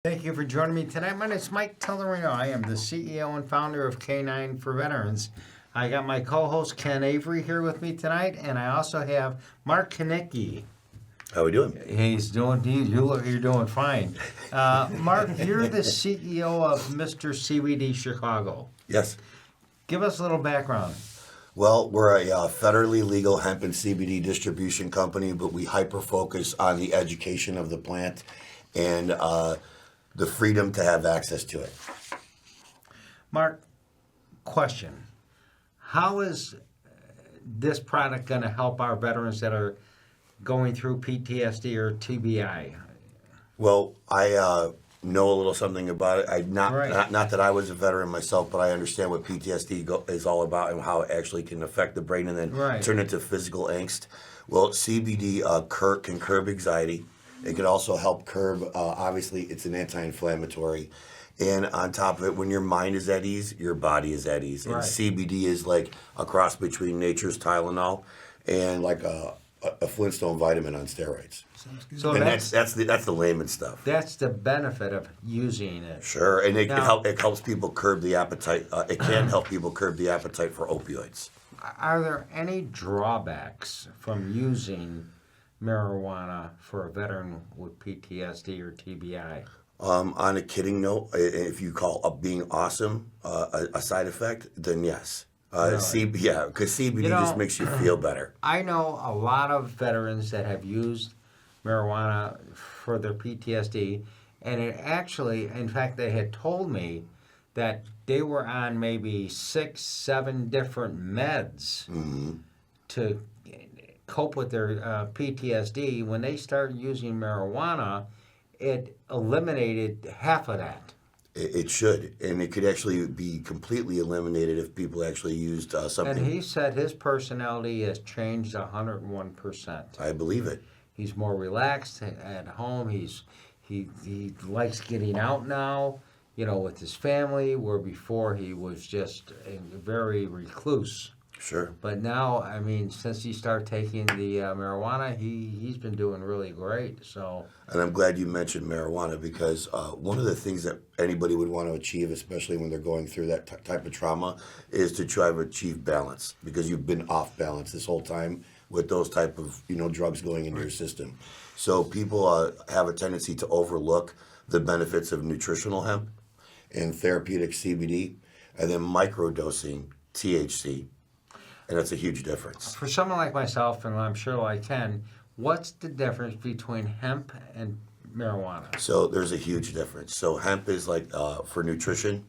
Thank you for joining me tonight. My name is Mike Tellerino. I am the CEO and founder of K9 for Veterans. I got my co-host Ken Avery here with me tonight, and I also have Mark Kunicki. How are we doing? You're doing fine. Mark, you're the CEO of Mr. CBD Chicago. Yes. Give us a little background. Well, we're a federally legal hemp and CBD distribution company, but we hyper-focus on the education of the plant and the freedom to have access to it. Mark, question. How is this product going to help our veterans that are going through PTSD or TBI? Well, I know a little something about it. Right. Not that I was a veteran myself, but I understand what PTSD is all about and how it actually can affect the brain and then turn into physical angst. Well, CBD can curb anxiety. It can also help curb, obviously, it's an anti-inflammatory. And on top of it, when your mind is at ease, your body is at ease. And CBD is like a cross between nature's Tylenol and like a Flintstone vitamin on steroids. So and that's the layman stuff. That's the benefit of using it. Sure, and it helps people curb the appetite. It can help people curb the appetite for opioids. Are there any drawbacks from using marijuana for a veteran with PTSD or TBI? On a kidding note, if you call being awesome a side effect, then yes. Really? Because CBD just makes you feel better. I know a lot of veterans that have used marijuana for their PTSD, and it actually, in fact, they had told me that they were on maybe 6, 7 different meds to cope with their PTSD. When they started using marijuana, it eliminated half of that. It should, and it could actually be completely eliminated if people actually used something. And he said his personality has changed 101%. I believe it. He's more relaxed at home. He likes getting out now, with his family, where before he was just very recluse. Sure. But now, since he started taking the marijuana, he's been doing really great. So. And I'm glad you mentioned marijuana because one of the things that anybody would want to achieve, especially when they're going through that type of trauma, is to try to achieve balance because you've been off balance this whole time with those type of drugs going into your system. So people have a tendency to overlook the benefits of nutritional hemp and therapeutic CBD, and then microdosing THC. And that's a huge difference. For someone like myself, and I'm sure like Ken, what's the difference between hemp and marijuana? So there's a huge difference. So hemp is like for nutrition,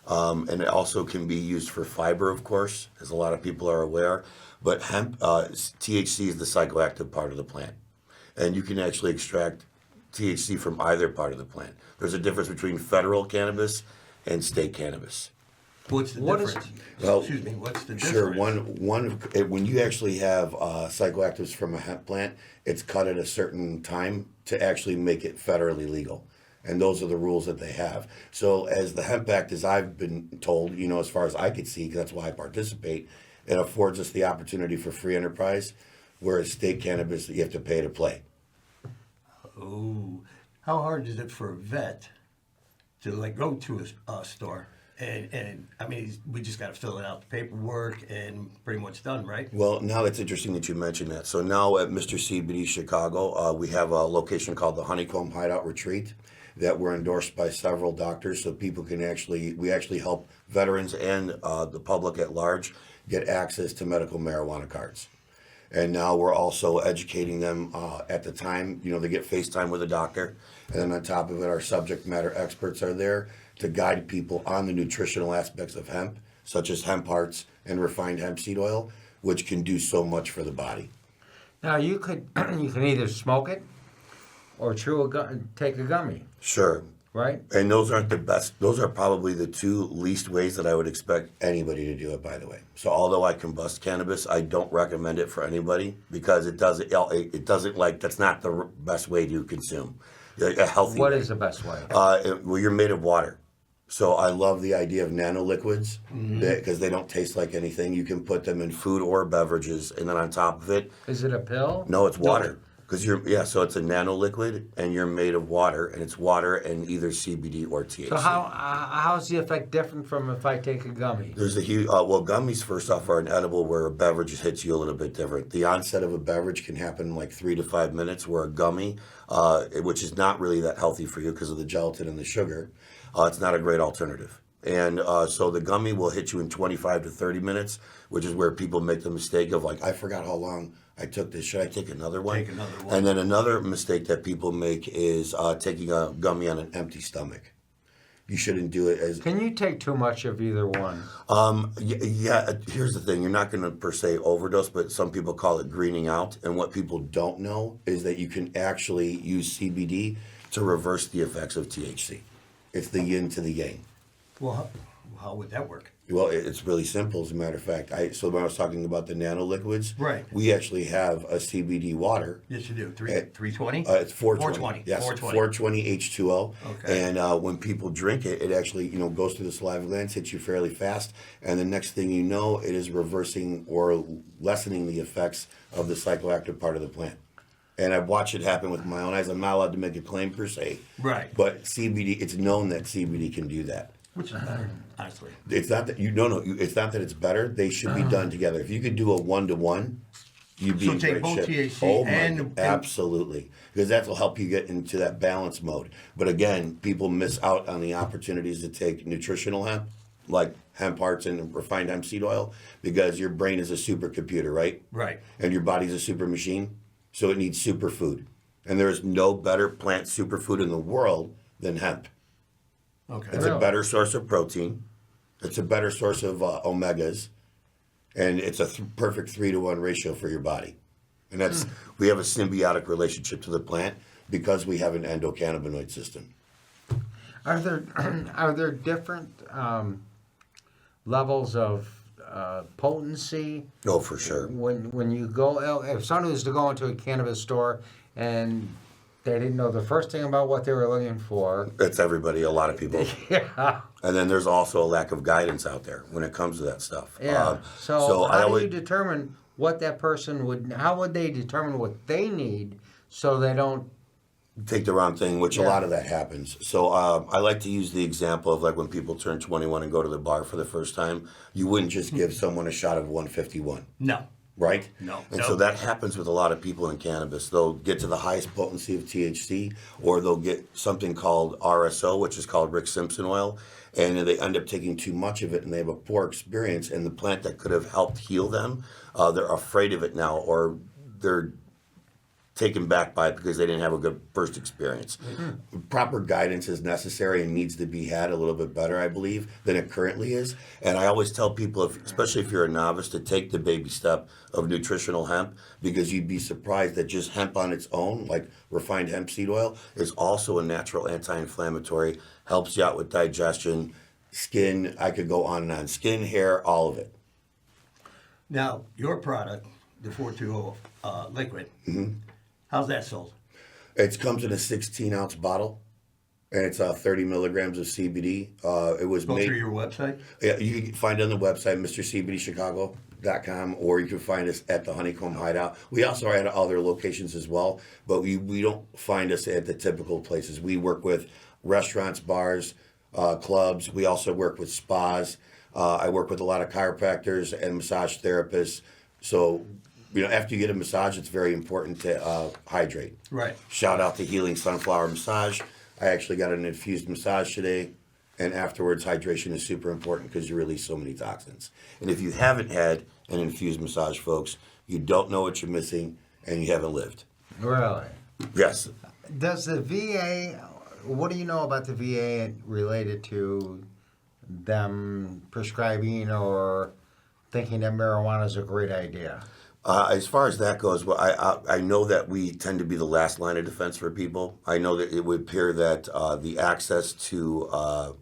and it also can be used for fiber, of course, as a lot of people are aware. But hemp, THC is the psychoactive part of the plant. And you can actually extract THC from either part of the plant. There's a difference between federal cannabis and state cannabis. What's the difference? Excuse me, what's the difference? Sure. When you actually have psychoactives from a hemp plant, it's cut at a certain time to actually make it federally legal. And those are the rules that they have. So as the Hemp Act, as I've been told, as far as I could see, because that's why I participate, it affords us the opportunity for free enterprise, whereas state cannabis, you have to pay to play. Oh, how hard is it for a vet to go to a store? And we just got to fill out the paperwork and pretty much done, right? Well, now it's interesting that you mentioned that. So now at Mr. CBD Chicago, we have a location called the Honeycomb Hideout Retreat that we're endorsed by several doctors, so people can we actually help veterans and the public at large get access to medical marijuana cards. And now we're also educating them at the time, they get FaceTime with a doctor. And then on top of it, our subject matter experts are there to guide people on the nutritional aspects of hemp, such as hemp hearts and refined hemp seed oil, which can do so much for the body. Now you can either smoke it or take a gummy. Sure. Right? And those aren't the best. Those are probably the 2 least ways that I would expect anybody to do it, by the way. So although I combust cannabis, I don't recommend it for anybody because that's not the best way to consume. A healthy What way. is the best way? Well, you're made of water. So I love the idea of nanoliquids because they don't taste like anything. You can put them in food or beverages, and then on top of it... Is it a pill? No, it's water. Because so it's a nano liquid, and you're made of water, and it's water and either CBD or THC. So how's the effect different from if I take a gummy? There's a huge, gummies first off are an edible where a beverage hits you a little bit different. The onset of a beverage can happen in like 3 to 5 minutes, where a gummy, which is not really that healthy for you because of the gelatin and the sugar, it's not a great alternative. And so the gummy will hit you in 25 to 30 minutes, which is where people make the mistake of like, I forgot how long I took this. Should I take another one? Take another one. And then another mistake that people make is taking a gummy on an empty stomach. You shouldn't do it as... Can you take too much of either one? Here's the thing. You're not going to per se overdose, but some people call it greening out. And what people don't know is that you can actually use CBD to reverse the effects of THC. It's the yin to the yang. Well, how would that work? Well, it's really simple, as a matter of fact. So when I was talking about the nano liquids, Right. we actually have a CBD water. Yes, you do. 320? It's 420. 420. Yes, 420. 420 H2O. Okay. And when people drink it, it actually goes through the saliva glands, hits you fairly fast, and the next thing you know, it is reversing or lessening the effects of the psychoactive part of the plant. And I've watched it happen with my own eyes. I'm not allowed to make a claim per se. Right. But CBD, it's known that CBD can do that. Which is better, honestly. It's not that it's not that it's better. They should be done together. If you could do a 1-to-1, you'd be So in take great both shape. THC my and- absolutely, because that will help you get into that balance mode. But again, people miss out on the opportunities to take nutritional hemp, like hemp hearts and refined hemp seed oil, because your brain is a supercomputer, right? Right. And your body's a super machine, so it needs superfood. And there is no better plant superfood in the world than hemp. Okay. It's a better source of protein. It's a better source of omegas, and it's a perfect 3-to-1 ratio for your body. And that's we have a symbiotic relationship to the plant because we have an endocannabinoid system. Are there different levels of potency? Oh, for sure. When you go, if someone was to go into a cannabis store and they didn't know the first thing about what they were looking for. It's everybody, a lot of people. Yeah. And then there's also a lack of guidance out there when it comes to that stuff. Yeah. So I how do always, you determine what that person would? How would they determine what they need so they don't? take the wrong thing, which a Yeah. lot of that happens. So I like to use the example of like when people turn 21 and go to the bar for the first time, you wouldn't just give someone a shot of 151. No. Right? No. And so that happens with a lot of people in cannabis. They'll get to the highest potency of THC, or they'll get something called RSO, which is called Rick Simpson oil, and then they end up taking too much of it and they have a poor experience. And the plant that could have helped heal them, they're afraid of it now, or they're taken back by it because they didn't have a good first experience. Mm-hmm. Proper guidance is necessary and needs to be had a little bit better, I believe, than it currently is. And I always tell people, especially if you're a novice, to take the baby step of nutritional hemp, because you'd be surprised that just hemp on its own, like refined hemp seed oil, is also a natural anti-inflammatory, helps you out with digestion, skin, I could go on and on, skin, hair, all of it. Now, your product, the 420 liquid, how's that sold? It comes in a 16-ounce bottle, and it's 30 milligrams of CBD. It was Go made through your website? Yeah, you can find it on the website, MrCBDChicago.com, or you can find us at the Honeycomb Hideout. We also are at other locations as well, but we don't find us at the typical places. We work with restaurants, bars, clubs. We also work with spas. I work with a lot of chiropractors and massage therapists. So, after you get a massage, it's very important to hydrate. Right. Shout out to Healing Sunflower Massage. I actually got an infused massage today, and afterwards, hydration is super important because you release so many toxins. And if you haven't had an infused massage, folks, you don't know what you're missing, and you haven't lived. Really? Yes. Does the VA? What do you know about the VA related to them prescribing or thinking that marijuana is a great idea? As far as that goes, well, I know that we tend to be the last line of defense for people. I know that it would appear that the access to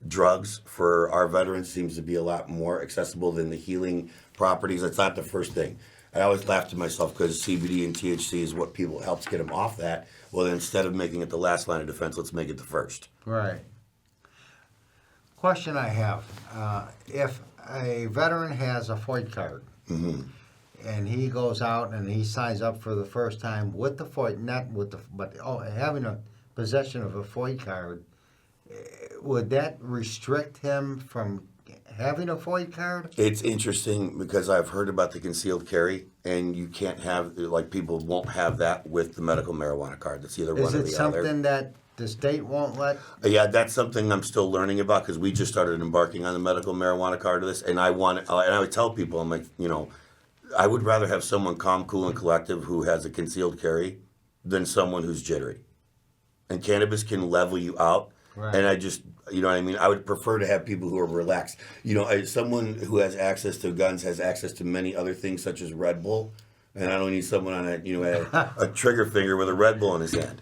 drugs for our veterans seems to be a lot more accessible than the healing properties. That's not the first thing. I always laugh to myself because CBD and THC is what people helps get them off that. Well, then instead of making it the last line of defense, let's make it the first. Right. Question I have: if a veteran has a FOID card, and he goes out and he signs up for the first time with the FOID, not with the, but having a possession of a FOID card, would that restrict him from having a FOID card? It's interesting because I've heard about the concealed carry, and you can't have, like, people won't have that with the medical marijuana card. It's either one Is or it the other. something that the state won't let? Yeah, that's something I'm still learning about because we just started embarking on the medical marijuana card of this, and I would tell people, I'm like, I would rather have someone calm, cool, and collective who has a concealed carry than someone who's jittery. And cannabis can level you out. Right. And I just, you know what I mean? I would prefer to have people who are relaxed. Someone who has access to guns has access to many other things such as Red Bull. And I don't need someone on a trigger finger with a Red Bull in his hand.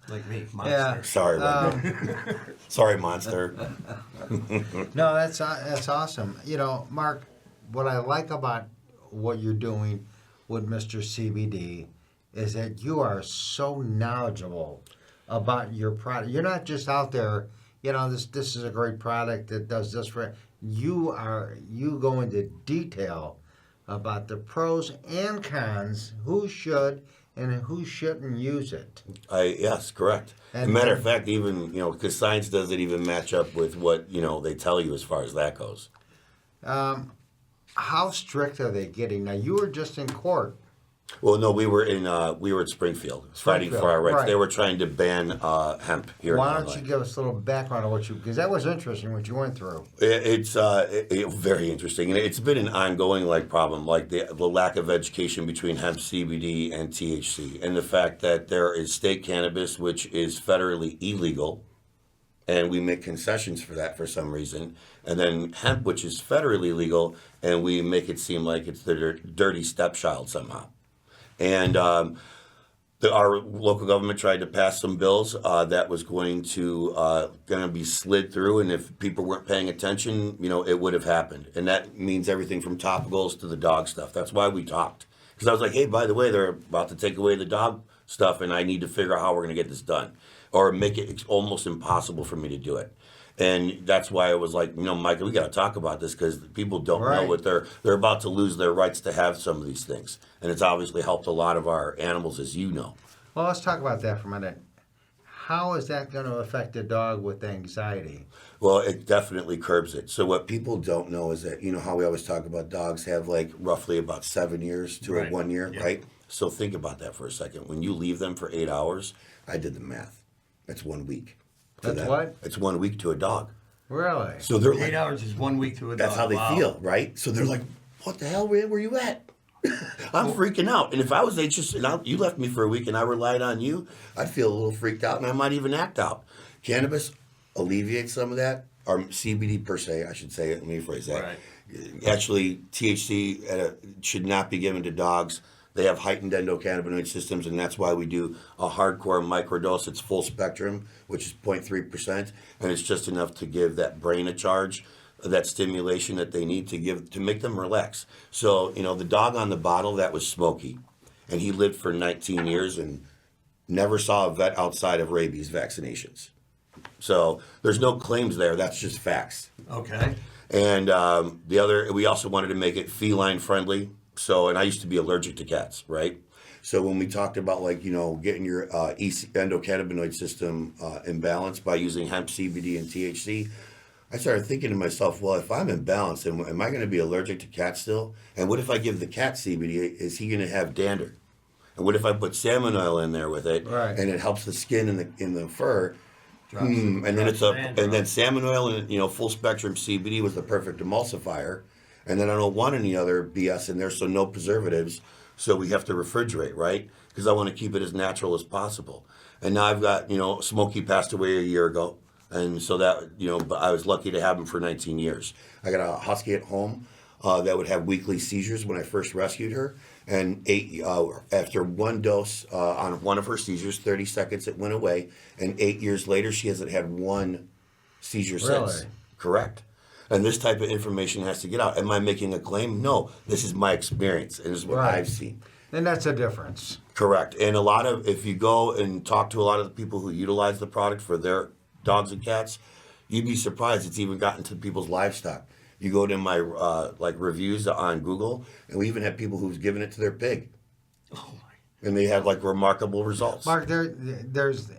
Like me, Monster. Yeah. Sorry, Red Bull. Sorry, Monster. No, that's awesome. Mark, what I like about what you're doing with Mr. CBD is that you are so knowledgeable about your product. You're not just out there, this is a great product that does this for you. You go into detail about the pros and cons, who should and who shouldn't use it. Yes, correct. As a matter of fact, even, because science doesn't even match up with what, they tell you as far as that goes. How strict are they getting? Now, you were just in court. Well, no, we were at Springfield fighting for our rights. Right. They were trying to ban hemp here Why in don't Illinois. you give us a little background on because that was interesting what you went through. It's very interesting, and it's been an ongoing problem, like the lack of education between hemp, CBD, and THC, and the fact that there is state cannabis, which is federally illegal, and we make concessions for that for some reason, and then hemp, which is federally legal, and we make it seem like it's the dirty stepchild somehow. And our local government tried to pass some bills that was going to be slid through, and if people weren't paying attention, it would have happened. And that means everything from topicals to the dog stuff. That's why we talked. Because I was like, hey, by the way, they're about to take away the dog stuff, and I need to figure out how we're going to get this done, or make it almost impossible for me to do it. And that's why I was like, Michael, we got to talk about this because people don't know what they're about to lose their rights to have some of these things. And it's obviously helped a lot of our animals, as you know. Well, let's talk about that for a minute. How is that going to affect a dog with anxiety? Well, it definitely curbs it. So what people don't know is that, how we always talk about dogs have roughly about 7 years to a 1 year, right? So think about that for a second. When you leave them for 8 hours, I did the math. That's 1 week. That's what? It's 1 week to a dog. Really? So they're 8 hours is 1 week to a dog. That's how they feel, right? So they're like, what the hell, where were you at? I'm freaking out. And if I was anxious and you left me for a week and I relied on you, I'd feel a little freaked out and I might even act out. Cannabis alleviates some of that, or CBD per se, I should say. Let me rephrase that. Right. Actually, THC should not be given to dogs. They have heightened endocannabinoid systems, and that's why we do a hardcore microdose. It's full spectrum, which is 0.3%, and it's just enough to give that brain a charge, that stimulation that they need to make them relax. So, the dog on the bottle, that was Smokey, and he lived for 19 years and never saw a vet outside of rabies vaccinations. So there's no claims there. That's just facts. Okay. And we also wanted to make it feline friendly. So, and I used to be allergic to cats, right? So when we talked about getting your endocannabinoid system in balance by using hemp, CBD, and THC, I started thinking to myself, well, if I'm in balance, am I going to be allergic to cats still? And what if I give the cat CBD? Is he going to have dander? And what if I put salmon oil in there with it, Right. and it helps the skin in the fur? And then salmon oil and full spectrum CBD was the perfect emulsifier. And then I don't want any other BS in there, so no preservatives. So we have to refrigerate, right? Because I want to keep it as natural as possible. And now I've got, Smokey passed away a year ago. And so that, but I was lucky to have him for 19 years. I got a husky at home that would have weekly seizures when I first rescued her. And after one dose on one of her seizures, 30 seconds, it went away. And 8 years later, she hasn't had one seizure since. Correct. And this type of information has to get out. Am I making a claim? No. This is my experience, and this is what I've seen. And that's a difference. Correct. And if you go and talk to a lot of the people who utilize the product for their dogs and cats, you'd be surprised it's even gotten to people's livestock. You go to my like reviews on Google, and we even have people who's given it to their pig, Oh my. and they had like remarkable results. Mark, there's,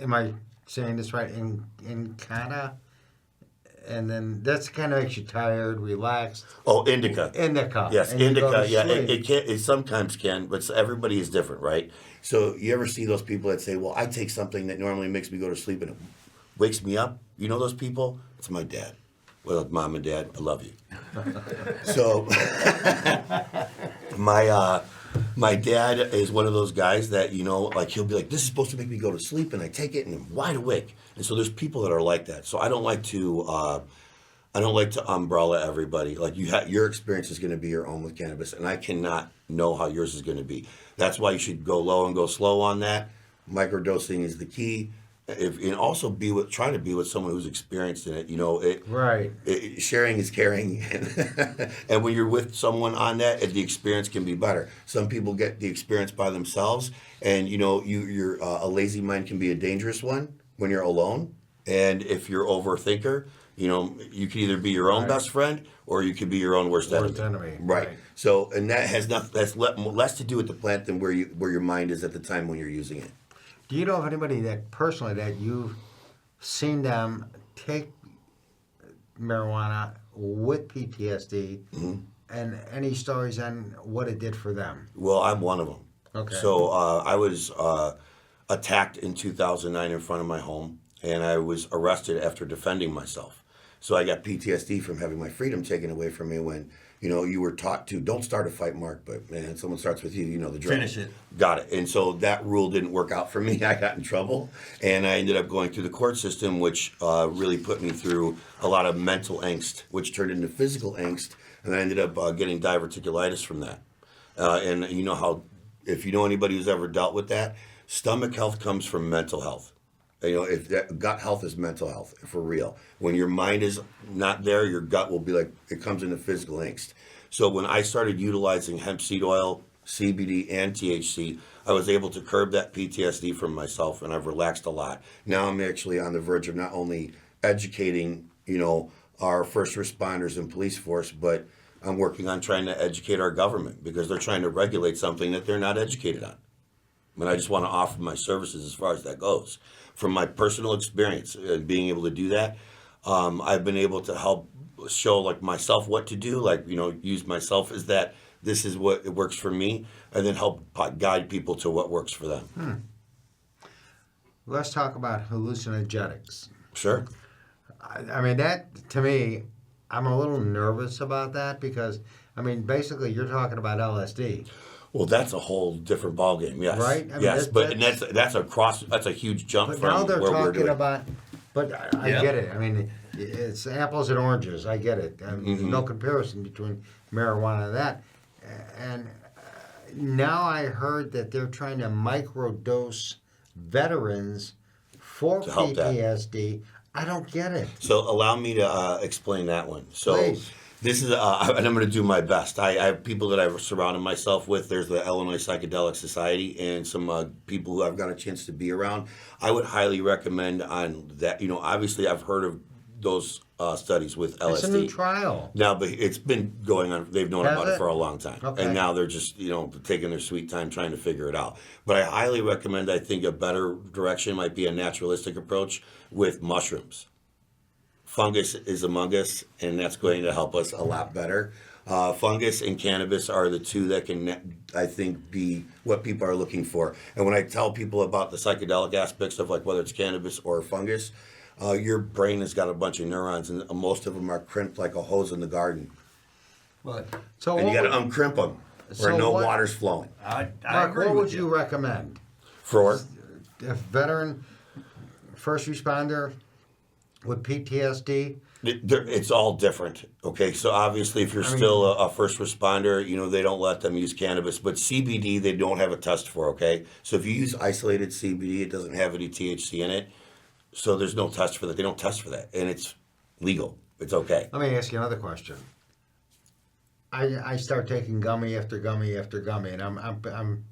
am I saying this right? In Canada, and then that's kind of makes you tired, relaxed. Oh, indica. Indica. Yes, and you go indica. to Yeah, sleep. it can. It sometimes can, but everybody is different, right? So you ever see those people that say, "Well, I take something that normally makes me go to sleep and it wakes me up." You know those people? It's my dad. Well, mom and dad, I love you. So my dad is one of those guys that, you know, like he'll be like, "This is supposed to make me go to sleep," and I take it and I'm wide awake. And so there's people that are like that. So I don't like to umbrella everybody. Like your experience is going to be your own with cannabis, and I cannot know how yours is going to be. That's why you should go low and go slow on that. Microdosing is the key. And also try to be with someone who's experienced in it. You know, Right. Sharing is caring, and when you're with someone on that, the experience can be better. Some people get the experience by themselves, and you know, you're a lazy mind can be a dangerous one when you're alone. And if you're overthinker, you know, you can either be your own Right. best friend or you could be your own worst Worst enemy. enemy, Right. right. So, and that has nothing. That's less to do with the plant than where your mind is at the time when you're using it. Do you know of anybody that personally that you've seen them take marijuana with PTSD, and any stories on what it did for them? Well, I'm one of them. Okay. So I was attacked in 2009 in front of my home, and I was arrested after defending myself. So I got PTSD from having my freedom taken away from me when, you know, you were taught to don't start a fight, Mark, but man, someone starts with you, you know the drill. Finish it. Got it. And so that rule didn't work out for me. I got in trouble, and I ended up going through the court system, which really put me through a lot of mental angst, which turned into physical angst, and I ended up getting diverticulitis from that. And you know how, if you know anybody who's ever dealt with that, stomach health comes from mental health. You know, if that gut health is mental health for real. When your mind is not there, your gut will be like, it comes into physical angst. So when I started utilizing hemp seed oil, CBD, and THC, I was able to curb that PTSD from myself, and I've relaxed a lot. Now I'm actually on the verge of not only educating, you know, our first responders and police force, but I'm working on trying to educate our government because they're trying to regulate something that they're not educated on. And I just want to offer my services as far as that goes. From my personal experience, being able to do that, I've been able to help show like myself what to do, like, you know, use myself as that this is what it works for me, and then help guide people to what works for them. Let's talk about hallucinogenics. Sure. I mean, that, to me, I'm a little nervous about that because, I mean, basically you're talking about LSD. Well, that's a whole different ballgame, yes. Right? I mean, yes, that's- that's a huge jump But from now they're where we're talking doing. about, but I Yeah. get it. I mean, it's apples and oranges. I get it. I mean, no comparison between marijuana and that. And now I heard that they're trying to microdose veterans for To help that. PTSD. I don't get it. So allow me to explain that one. So Please. this is, and I'm going to do my best. I have people that I've surrounded myself with. There's the Illinois Psychedelic Society and some people who I've got a chance to be around. I would highly recommend on that. You know, obviously I've heard of those studies with LSD. It's a new trial. Now, but it's been going on. They've known Has about it it? for a long time, Okay. and now they're just, you know, taking their sweet time trying to figure it out. But I highly recommend. I think a better direction might be a naturalistic approach with mushrooms. Fungus is among us, and that's going to help us a lot better. Fungus and cannabis are the two that can, I think, be what people are looking for. And when I tell people about the psychedelic aspects of like whether it's cannabis or fungus, your brain has got a bunch of neurons, and most of them are crimped like a hose in the garden. But So And you what got to would, uncrimp them where So no what- water's flowing. I Mark, agree what with would you recommend? For A veteran, first responder with PTSD? it's all different. Okay, so obviously, if you're I mean- still a first responder, you know they don't let them use cannabis, but CBD they don't have a test for. Okay, so if you use isolated CBD, it doesn't have any THC in it, so there's no test for that. They don't test for that, and it's legal. It's okay. Let me ask you another question. I start taking gummy after gummy after gummy, and I'm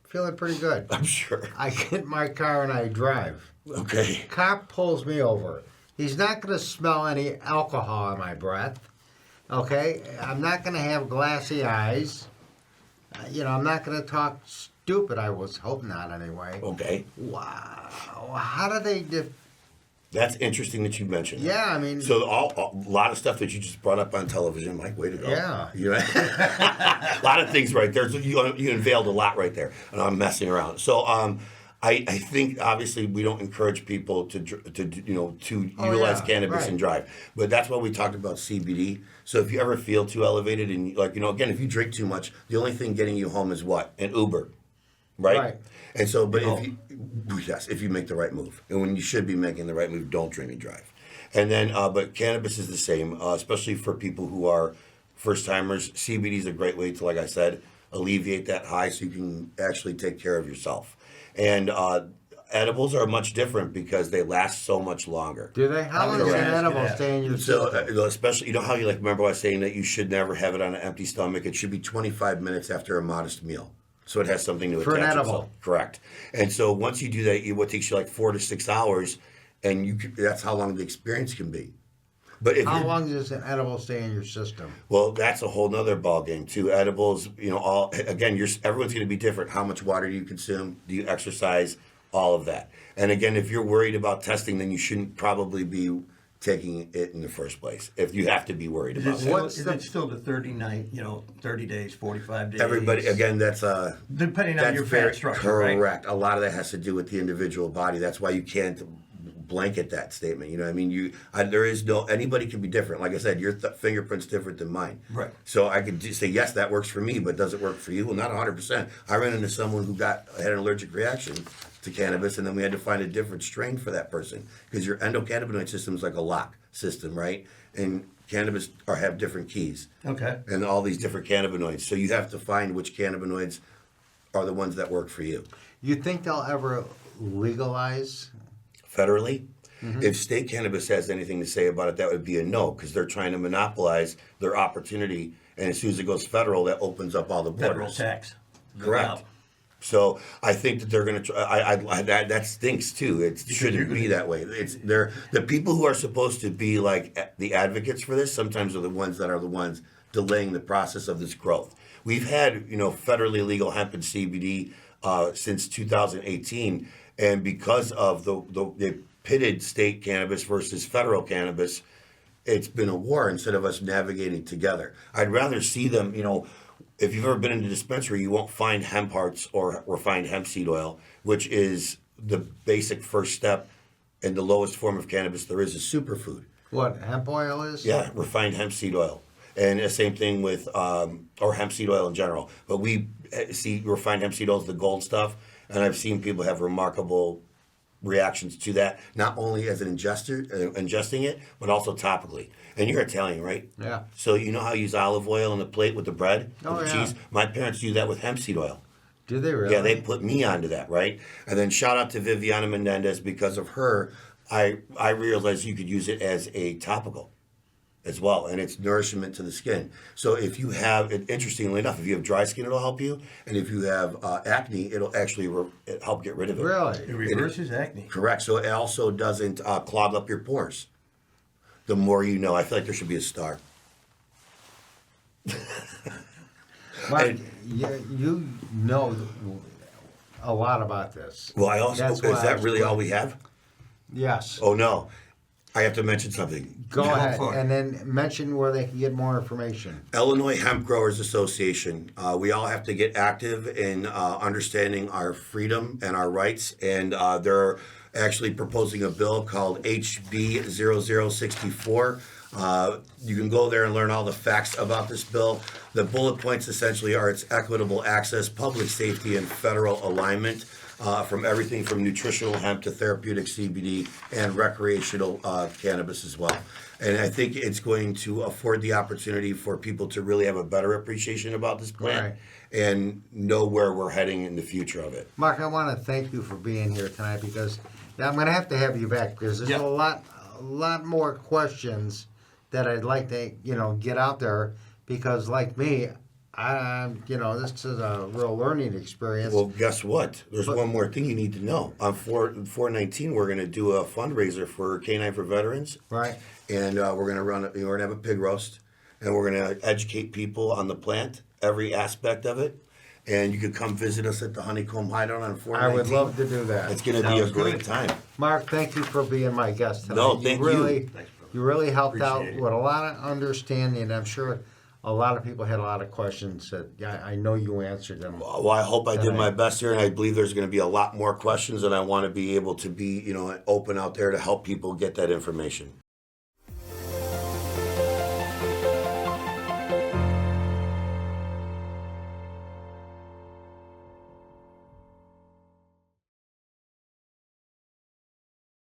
feeling pretty good. I'm sure. I get in my car and I drive. Okay. Cop pulls me over. He's not going to smell any alcohol in my breath. Okay, I'm not going to have glassy eyes. I'm not going to talk stupid. I was hope not anyway. Okay. Wow, how do they? That's interesting that you mentioned that. Yeah, I mean, So a lot of stuff that you just brought up on television, Mike, way to go. Yeah. A lot of things right there. So you unveiled a lot right there, and I'm messing around. So I think obviously we don't encourage people to utilize yeah, cannabis right. and drive, but that's why we talked about CBD. So if you ever feel too elevated and again, if you drink too much, the only thing getting you home is what? An Uber, right? Right. And so, but if you make the right move, and when you should be making the right move, don't drink and drive. And then, but cannabis is the same, especially for people who are first timers. CBD is a great way to, like I said, alleviate that high, so you can actually take care of yourself. And edibles are much different because they last so much longer. Do they? How long does an Correct. edible Yeah. stay in your So, system? especially, how you remember I was saying that you should never have it on an empty stomach. It should be 25 minutes after a modest meal. So it has something to For an attach edible. itself. Correct. And so once you do that, what takes you like 4 to 6 hours, and that's how long the experience can be. But if How you're- long does an edible stay in your system? Well, that's a whole nother ball game too. Edibles, everyone's going to be different. How much water do you consume? Do you exercise? All of that. And again, if you're worried about testing, then you shouldn't probably be taking it in the first place. If you have to be worried Is about it it. still, What's is the- it still the 30 days, 45 days? Everybody, again, that's Depending on that's your very fat structure, right? correct. A lot of that has to do with the individual body. That's why you can't blanket that statement. You know what I mean? There is no, anybody can be different. Like I said, your fingerprint's different than mine. Right. So I could just say, yes, that works for me, but does it work for you? Well, not 100%. I ran into someone who had an allergic reaction to cannabis, and then we had to find a different strain for that person, because your endocannabinoid system is like a lock system, right? And cannabis have different keys. Okay. And all these different cannabinoids. So you have to find which cannabinoids are the ones that work for you. You think they'll ever legalize? Federally, if state cannabis has anything to say about it, that would be a no, because they're trying to monopolize their opportunity. And as soon as it goes federal, that opens up all the borders. Federal tax. Correct. So I think that they're going to try. That stinks too. It shouldn't be that way. The people who are supposed to be like the advocates for this sometimes are the ones that are the ones delaying the process of this growth. We've had federally legal hemp and CBD since 2018, and because of the pitted state cannabis versus federal cannabis, it's been a war instead of us navigating together. I'd rather see them. If you've ever been in a dispensary, you won't find hemp hearts or refined hemp seed oil, which is the basic first step and the lowest form of cannabis there is superfood. What, hemp oil is? Yeah, refined hemp seed oil. And the same thing with, or hemp seed oil in general. But we see refined hemp seed oil as the gold stuff, and I've seen people have remarkable reactions to that, not only as an ingesting it, but also topically. And you're Italian, right? Yeah. So you know how you use olive oil on the plate with the bread, Oh, with the yeah. cheese? My parents do that with hemp seed oil. Do they really? Yeah, they put me onto that, right? And then shout out to Viviana Menendez. Because of her, I realized you could use it as a topical as well, and it's nourishment to the skin. So if you have, interestingly enough, if you have dry skin, it'll help you, and if you have acne, it'll actually help get rid of it. It Really? reverses acne. Correct. So it also doesn't clog up your pores. The more you know. I feel like there should be a star. Mike, you know a lot about this. Well, I also, That's is why I that was really all quick. we have? Yes. Oh no, I have to mention something. Go Go ahead, for it. and then mention where they can get more information. Illinois Hemp Growers Association. We all have to get active in understanding our freedom and our rights, and they're actually proposing a bill called HB 0064. You can go there and learn all the facts about this bill. The bullet points essentially are its equitable access, public safety, and federal alignment. From everything from nutritional hemp to therapeutic CBD and recreational cannabis as well. And I think it's going to afford the opportunity for people to really have a better appreciation about this plant Right. and know where we're heading in the future of it. Mark, I want to thank you for being here tonight, because I'm going to have you back, because there's Yeah. a lot more questions that I'd like to get out there, because like me, this is a real learning experience. Well, guess what? There's But- one more thing you need to know. On 4/19, we're going to do a fundraiser for Canine for Veterans. Right. And we're going to have a pig roast. and we're going to educate people on the plant, every aspect of it. And you could come visit us at the Honeycomb Hideout on 419. I would love to do that. It's going to be a Sounds great good. time. Mark, thank you for being my guest tonight. No, thank you. Thanks, brother. You really helped out Appreciate it. with a lot of understanding. I'm sure a lot of people had a lot of questions that I know you answered them. Well, I hope I did Tonight. my best here, and I believe there's going to be a lot more questions, and I want to be able to be, open out there to help people get that information.